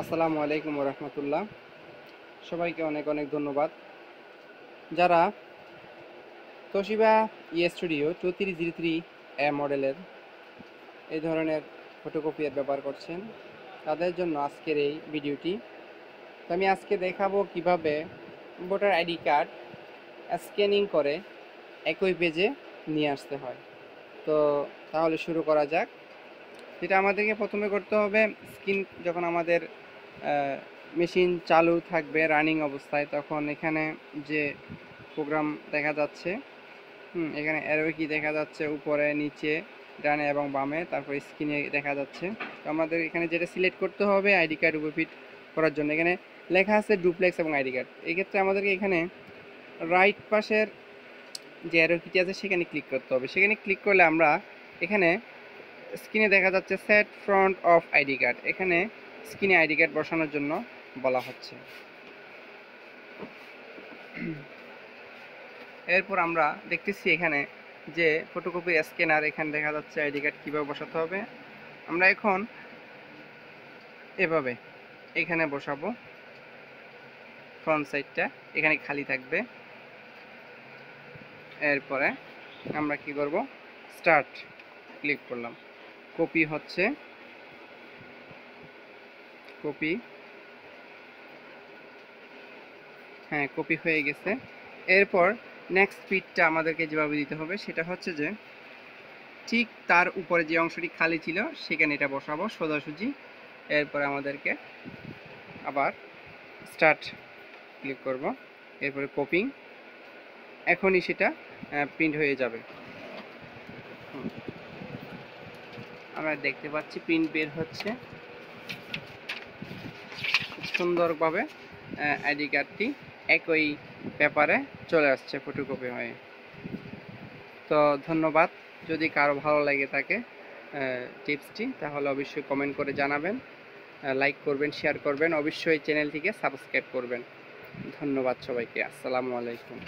আসসালামু আলাইকুম রহমতুল্লাহ। সবাইকে অনেক অনেক ধন্যবাদ। যারা তোশিবা স্টুডিও 2303 মডেলের এই ধরনের ফটোকপিয়ার ব্যবহার করছেন, তাদের জন্য আজকের এই ভিডিওটি। তো আমি আজকে দেখাবো কিভাবে ভোটার আইডি কার্ড স্ক্যানিং করে একই পেজে নিয়ে আসতে হয়। তো তাহলে শুরু করা যাক। যেটা আমাদেরকে প্রথমে করতে হবে, স্ক্রিন যখন আমাদের মেশিন চালু থাকবে রানিং অবস্থায়, তখন এখানে যে প্রোগ্রাম দেখা যাচ্ছে, এখানে অ্যারো কি দেখা যাচ্ছে উপরে নিচে ডানে এবং বামে, তারপর স্ক্রিনে দেখা যাচ্ছে। তো আমাদের এখানে যেটা সিলেক্ট করতে হবে আইডি কার্ড উপর ফিট করার জন্য, এখানে লেখা আছে ডুপ্লেক্স এবং আইডি কার্ড। এক্ষেত্রে আমাদেরকে এখানে রাইট পাশের যে অ্যারো কিটি আছে সেখানে ক্লিক করতে হবে। সেখানে ক্লিক করলে আমরা এখানে স্ক্রিনে দেখা যাচ্ছে set front of ID card, এখানে স্ক্রিনে আইডি কার্ড বসানোর জন্য বলা হচ্ছে। এরপর আমরা দেখতেছি এখানে যে ফটোকপি স্ক্যানার, এখানে দেখা যাচ্ছে আইডি কার্ড কীভাবে বসাতে হবে। আমরা এখন এভাবে এখানে বসাবো, ফ্রন্ট সাইডটা এখানে খালি থাকবে। এরপরে আমরা কি করব, স্টার্ট ক্লিক করলাম, কপি হচ্ছে, কপি, হ্যাঁ কপি হয়ে গেছে। এরপর নেক্সট পিটটা আমাদেরকে যেভাবে দিতে হবে সেটা হচ্ছে যে ঠিক তার উপরে যে অংশটি খালি ছিল সেখানে এটা বসাবো সোজাসুজি। এরপরে আমাদেরকে আবার স্টার্ট ক্লিক করব, এরপরে কপিং, এখনই সেটা প্রিন্ট হয়ে যাবে। আমরা দেখতে পাচ্ছি প্রিন্ট বের হচ্ছে খুব সুন্দরভাবে। আইডি কার্ডটি একই পেপারে চলে আসছে ফটোকপি হয়ে। তো ধন্যবাদ। যদি কারো ভালো লাগে থাকে টিপসটি, তাহলে অবশ্যই কমেন্ট করে জানাবেন, লাইক করবেন, শেয়ার করবেন, অবশ্যই চ্যানেলটিকে সাবস্ক্রাইব করবেন। ধন্যবাদ সবাইকে। আসসালামু আলাইকুম।